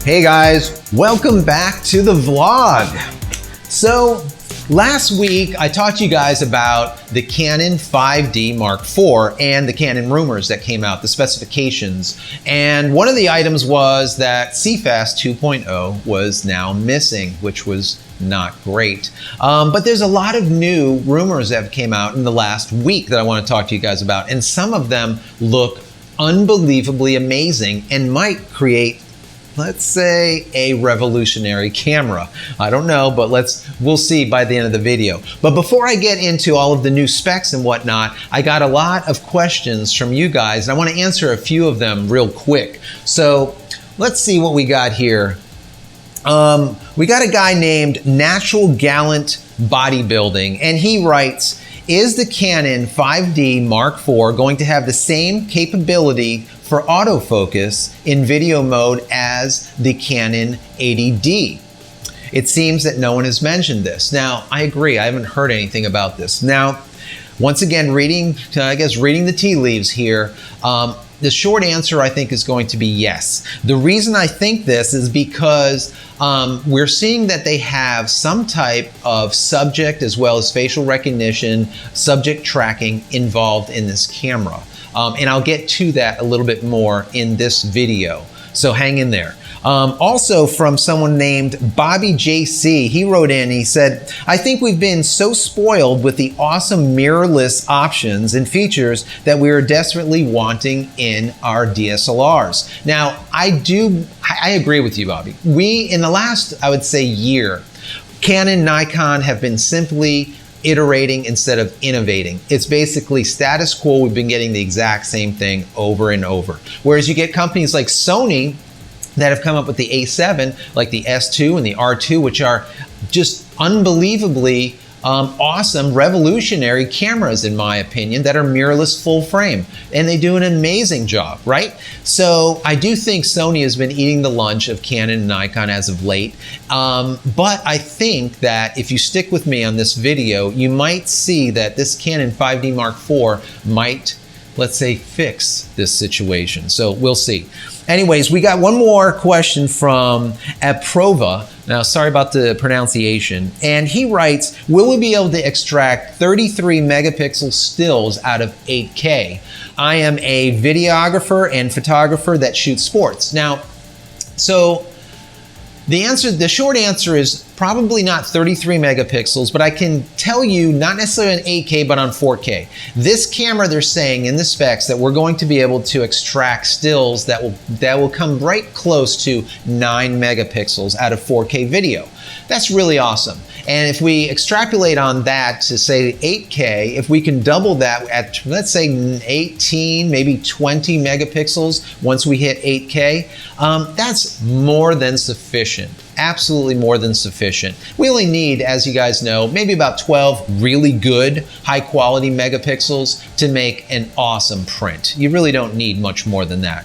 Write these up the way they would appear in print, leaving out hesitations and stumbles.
Hey guys, welcome back to the vlog. So last week I talked to you guys about the Canon 5D Mark IV and the Canon Rumors that came out, the specifications. And one of the items was that CFast 2.0 was now missing, which was not great. But there's a lot of new rumors that came out in the last week that I want to talk to you guys about. And some of them look unbelievably amazing and might create, let's say, a revolutionary camera. I don't know, but we'll see by the end of the video. But before I get into all of the new specs and whatnot, I got a lot of questions from you guys, and I want to answer a few of them real quick. So let's see what we got here. We got a guy named Natural Gallant Bodybuilding, and he writes, is the Canon 5D Mark IV going to have the same capability for autofocus in video mode as the Canon 80D? It seems that no one has mentioned this. Now, I agree, I haven't heard anything about this. Now, once again, reading the tea leaves here, the short answer I think is going to be yes. The reason I think this is because we're seeing that they have some type of subject as well as facial recognition, subject tracking involved in this camera. And I'll get to that a little bit more in this video. So hang in there. Also from someone named Bobby JC, he wrote in, he said, I think we've been so spoiled with the awesome mirrorless options and features that we are desperately wanting in our DSLRs. Now, I agree with you, Bobby. In the last, I would say, year, Canon, Nikon have been simply iterating instead of innovating. It's basically status quo. We've been getting the exact same thing over and over. Whereas you get companies like Sony that have come up with the A7, like the S2 and the R2, which are just unbelievably awesome, revolutionary cameras, in my opinion, that are mirrorless full frame. And they do an amazing job, right? So I do think Sony has been eating the lunch of Canon and Nikon as of late. But I think that if you stick with me on this video, you might see that this Canon 5D Mark IV might, let's say, fix this situation. So we'll see. Anyways, we got one more question from Aprova. Now, sorry about the pronunciation. And he writes, will we be able to extract 33 megapixel stills out of 8K? I am a videographer and photographer that shoots sports. Now, so the short answer is probably not 33 megapixels, but I can tell you not necessarily on 8K, but on 4K. This camera, they're saying in the specs that we're going to be able to extract stills that will come right close to 9 megapixels out of 4K video. That's really awesome. And if we extrapolate on that to say 8K, if we can double that at, let's say, 18, maybe 20 megapixels once we hit 8K, that's more than sufficient. Absolutely more than sufficient. We only need, as you guys know, maybe about 12 really good, high quality megapixels to make an awesome print. You really don't need much more than that.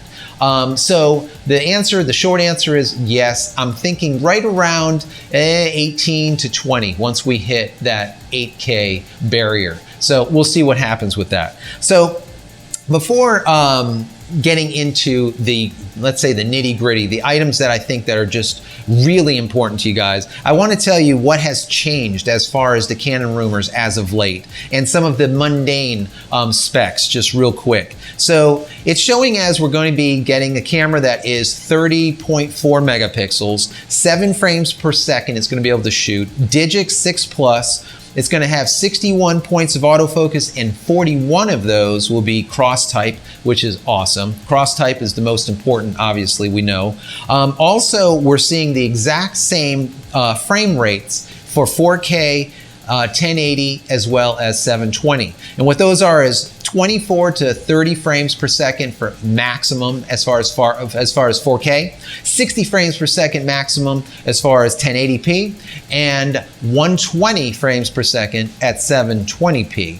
So the short answer is yes. I'm thinking right around 18 to 20 once we hit that 8K barrier. So we'll see what happens with that. So before getting into the, let's say, the nitty-gritty, the items that I think that are just really important to you guys, I want to tell you what has changed as far as the Canon Rumors as of late and some of the mundane specs just real quick. So it's showing as we're going to be getting a camera that is 30.4 megapixels, 7 frames per second it's going to be able to shoot, Digic 6 Plus. It's going to have 61 points of autofocus, and 41 of those will be cross-type, which is awesome. Cross-type is the most important, obviously, we know. Also, we're seeing the exact same frame rates for 4K, 1080, as well as 720. And what those are is 24 to 30 frames per second for maximum as far as 4K, 60 frames per second maximum as far as 1080p, and 120 frames per second at 720p.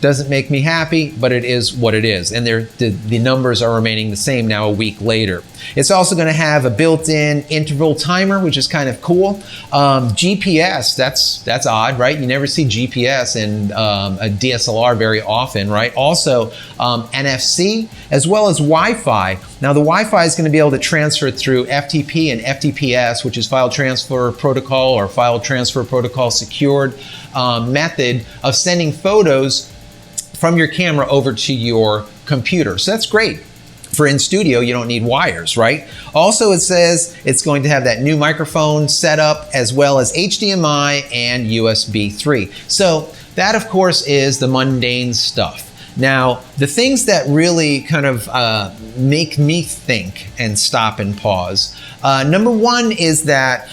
Doesn't make me happy, but it is what it is. And the numbers are remaining the same now a week later. It's also going to have a built-in interval timer, which is kind of cool. GPS, that's odd, right? You never see GPS in a DSLR very often, right? Also, NFC, as well as Wi-Fi. Now, the Wi-Fi is going to be able to transfer through FTP and FTPS, which is File Transfer Protocol or File Transfer Protocol Secured method of sending photos from your camera over to your computer. So that's great. For in studio, you don't need wires, right? Also, it says it's going to have that new microphone setup as well as HDMI and USB 3. So that, of course, is the mundane stuff. Now, the things that really kind of make me think and stop and pause. Number one is that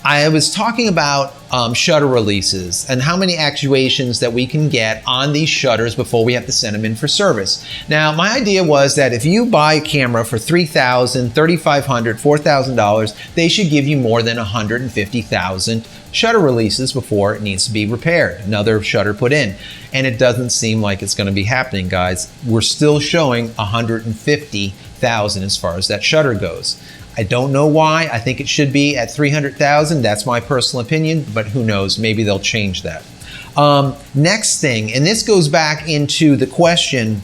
I was talking about shutter releases and how many actuations that we can get on these shutters before we have to send them in for service. Now, my idea was that if you buy a camera for $3,000, $3,500, $4,000, they should give you more than 150,000 shutter releases before it needs to be repaired, another shutter put in. And it doesn't seem like it's going to be happening, guys. We're still showing 150,000 as far as that shutter goes. I don't know why. I think it should be at 300,000. That's my personal opinion, but who knows? Maybe they'll change that. Next thing, and this goes back into the question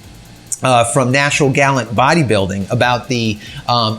from Natural Gallant Bodybuilding about the,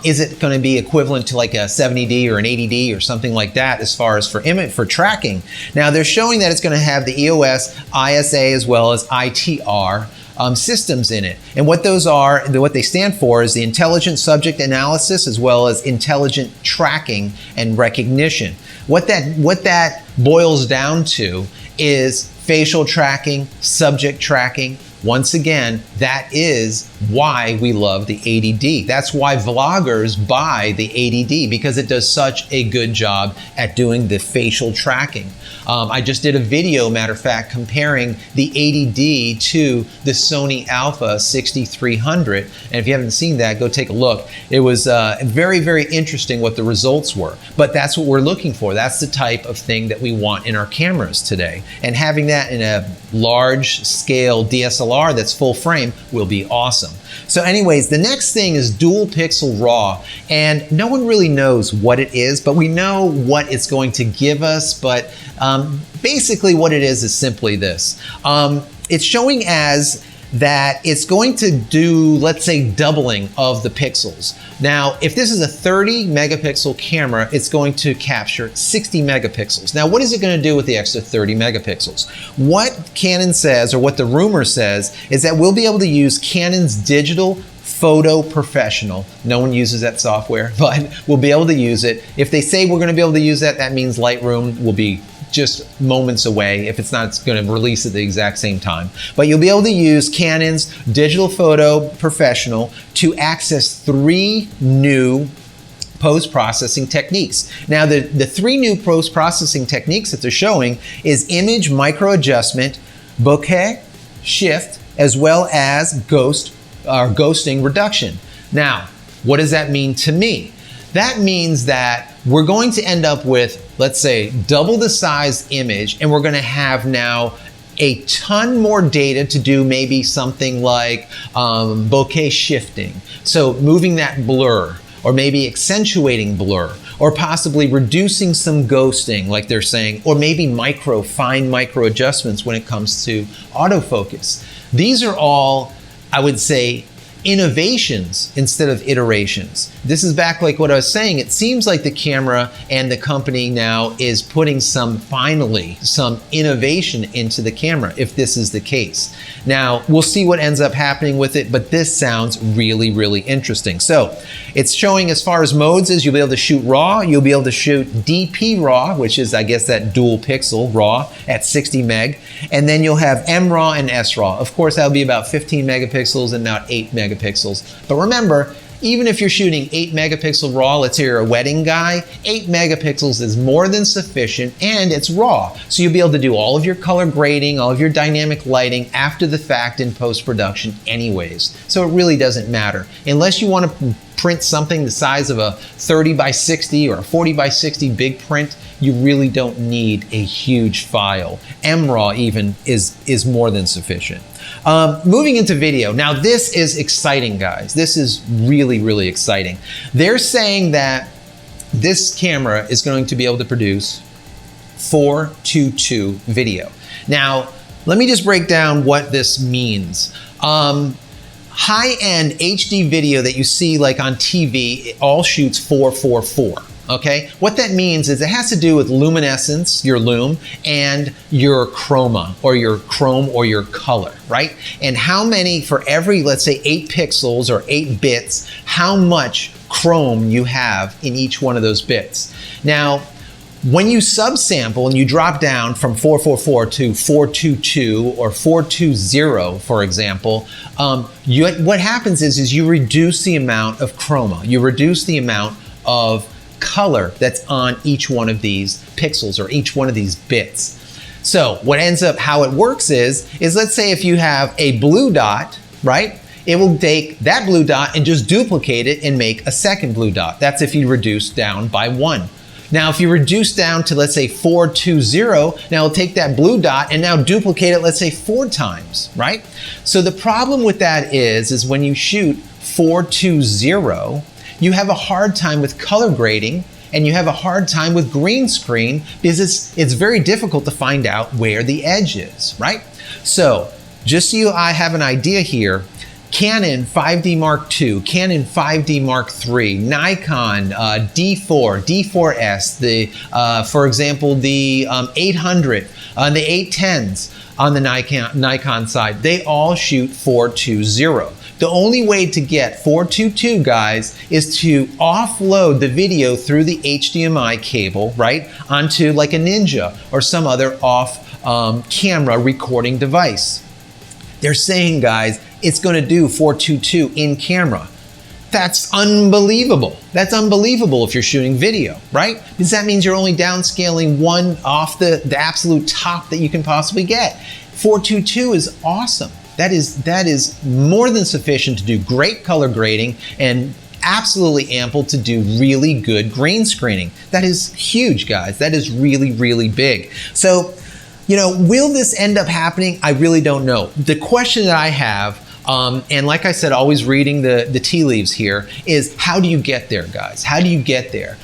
is it going to be equivalent to like a 70D or an 80D or something like that as far as for tracking? Now, they're showing that it's going to have the EOS, ISA, as well as ITR systems in it. And what those are, what they stand for is the Intelligent Subject Analysis as well as Intelligent Tracking and Recognition. What that boils down to is facial tracking, subject tracking. Once again, that is why we love the 80D. That's why vloggers buy the 80D, because it does such a good job at doing the facial tracking. I just did a video, matter of fact, comparing the 80D to the Sony Alpha 6300. And if you haven't seen that, go take a look. It was very, very interesting what the results were. But that's what we're looking for. That's the type of thing that we want in our cameras today. And having that in a large scale DSLR that's full frame will be awesome. So anyways, the next thing is dual pixel RAW, and no one really knows what it is, but we know what it's going to give us. But basically what it is simply this. It's showing as that it's going to do, let's say, doubling of the pixels. Now, if this is a 30 megapixel camera, it's going to capture 60 megapixels. Now, what is it going to do with the extra 30 megapixels? What Canon says, or what the rumor says, is that we'll be able to use Canon's digital Photo Professional. No one uses that software, but we'll be able to use it. If they say we're going to be able to use that, that means Lightroom will be just moments away. If it's not, it's going to release at the exact same time. But you'll be able to use Canon's Digital Photo Professional to access 3 new post-processing techniques. Now, the 3 new post-processing techniques that they're showing is image micro adjustment, bokeh, shift, as well as ghosting reduction. Now, what does that mean to me? That means that we're going to end up with, let's say, double the size image, and we're going to have now a ton more data to do maybe something like bokeh shifting. So moving that blur, or maybe accentuating blur, or possibly reducing some ghosting, like they're saying, or maybe fine micro adjustments when it comes to autofocus. These are all, I would say, innovations instead of iterations. This is back like what I was saying. It seems like the camera and the company now is putting finally some innovation into the camera, if this is the case. Now, we'll see what ends up happening with it, but this sounds really, really interesting. So it's showing as far as modes is you'll be able to shoot RAW, you'll be able to shoot DP RAW, which is, I guess, that dual pixel RAW at 60 meg, and then you'll have MRAW and SRAW. Of course, that'll be about 15 megapixels and not 8 megapixels. But remember, even if you're shooting 8 megapixel RAW, let's say you're a wedding guy, 8 megapixels is more than sufficient, and it's RAW. So you'll be able to do all of your color grading, all of your dynamic lighting after the fact in post-production anyways. So it really doesn't matter. Unless you want to print something the size of a 30 by 60 or a 40 by 60 big print, you really don't need a huge file. MRAW even is more than sufficient. Moving into video. Now this is exciting, guys. This is really, really exciting. They're saying that this camera is going to be able to produce 4:2:2 video. Now, let me just break down what this means. High-end HD video that you see like on TV, it all shoots 4:4:4. Okay, what that means is it has to do with luminescence, your lume, and your chroma, or your chrome, or your color, right? And how many, for every, let's say 8 pixels or 8 bits, how much chrome you have in each one of those bits. Now, when you subsample and you drop down from 4:4:4 to 4:2:2 or 4:2:0, for example, what happens is you reduce the amount of chroma. You reduce the amount of color that's on each one of these pixels or each one of these bits. So what ends up, how it works is let's say if you have a blue dot, right? It will take that blue dot and just duplicate it and make a second blue dot. That's if you reduce down by 1. Now, if you reduce down to, let's say 4:2:0, now it'll take that blue dot and now duplicate it, let's say 4 times, right? So the problem with that is when you shoot 4:2:0, you have a hard time with color grading, and you have a hard time with green screen because it's very difficult to find out where the edge is, right? So just so I have an idea here, Canon 5D Mark II, Canon 5D Mark III, Nikon D4, D4S, for example, the 800, the 810s on the Nikon side, they all shoot 4:2:0. The only way to get 4:2:2, guys, is to offload the video through the HDMI cable, right, onto like a Ninja or some other camera recording device. They're saying, guys, it's going to do 4:2:2 in camera. That's unbelievable. That's unbelievable if you're shooting video, right? Because that means you're only downscaling one off the absolute top that you can possibly get. 4:2:2 is awesome. That is more than sufficient to do great color grading and absolutely ample to do really good green screening. That is huge, guys. That is really, really big. So, you know, will this end up happening? I really don't know. The question that I have, and like I said, always reading the tea leaves here, is how do you get there, guys? How do you get there?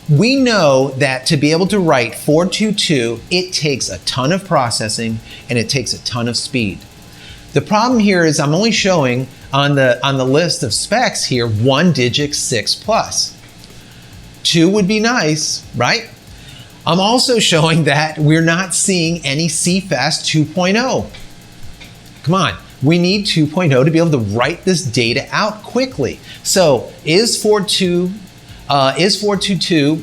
We know that to be able to write 4:2:2, it takes a ton of processing and it takes a ton of speed. The problem here is I'm only showing on the list of specs here 1 Digic 6 Plus. 2 would be nice, right? I'm also showing that we're not seeing any CFast 2.0. Come on, we need 2.0 to be able to write this data out quickly. So is 4:2:2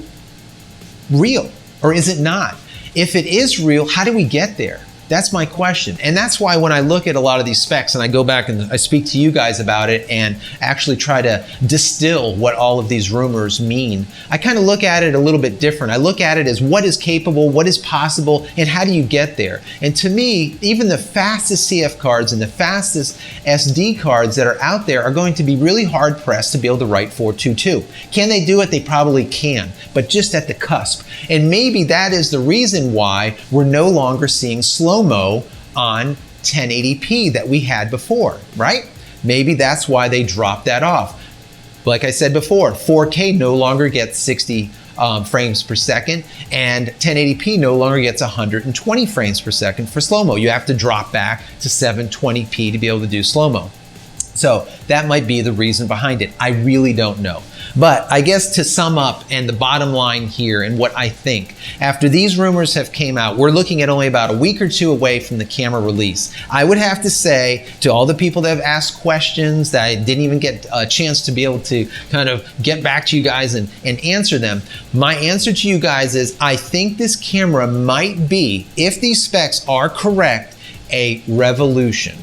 real or is it not? If it is real, how do we get there? That's my question. And that's why when I look at a lot of these specs and I go back and I speak to you guys about it and actually try to distill what all of these rumors mean, I kind of look at it a little bit different. I look at it as what is capable, what is possible, and how do you get there? And to me, even the fastest CF cards and the fastest SD cards that are out there are going to be really hard pressed to be able to write 4:2:2. Can they do it? They probably can, but just at the cusp. And maybe that is the reason why we're no longer seeing slow-mo on 1080p that we had before, right? Maybe that's why they dropped that off. Like I said before, 4K no longer gets 60 frames per second, and 1080p no longer gets 120 frames per second for slow-mo. You have to drop back to 720p to be able to do slow-mo. So that might be the reason behind it. I really don't know. But I guess to sum up, and the bottom line here and what I think, after these rumors have came out, we're looking at only about a week or two away from the camera release. I would have to say to all the people that have asked questions that I didn't even get a chance to be able to kind of get back to you guys and answer them, my answer to you guys is I think this camera might be, if these specs are correct, a revolution.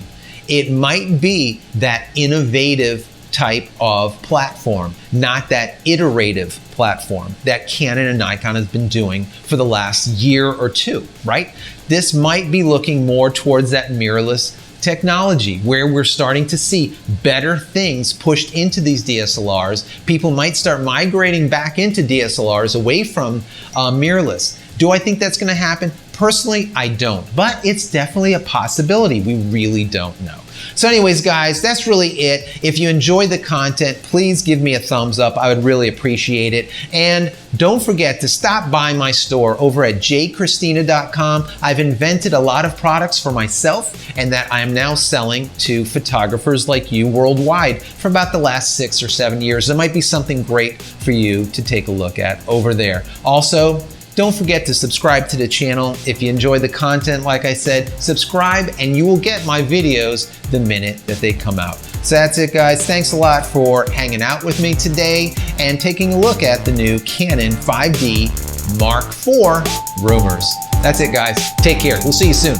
It might be that innovative type of platform, not that iterative platform that Canon and Nikon has been doing for the last year or two, right? This might be looking more towards that mirrorless technology where we're starting to see better things pushed into these DSLRs. People might start migrating back into DSLRs away from mirrorless. Do I think that's going to happen? Personally, I don't, but it's definitely a possibility. We really don't know. So anyways, guys, that's really it. If you enjoyed the content, please give me a thumbs up. I would really appreciate it. And don't forget to stop by my store over at JCristina.com. I've invented a lot of products for myself and that I am now selling to photographers like you worldwide for about the last 6 or 7 years. There might be something great for you to take a look at over there. Also, don't forget to subscribe to the channel. If you enjoy the content, like I said, subscribe and you will get my videos the minute that they come out. So that's it, guys. Thanks a lot for hanging out with me today and taking a look at the new Canon 5D Mark IV Rumors. That's it, guys. Take care. We'll see you soon.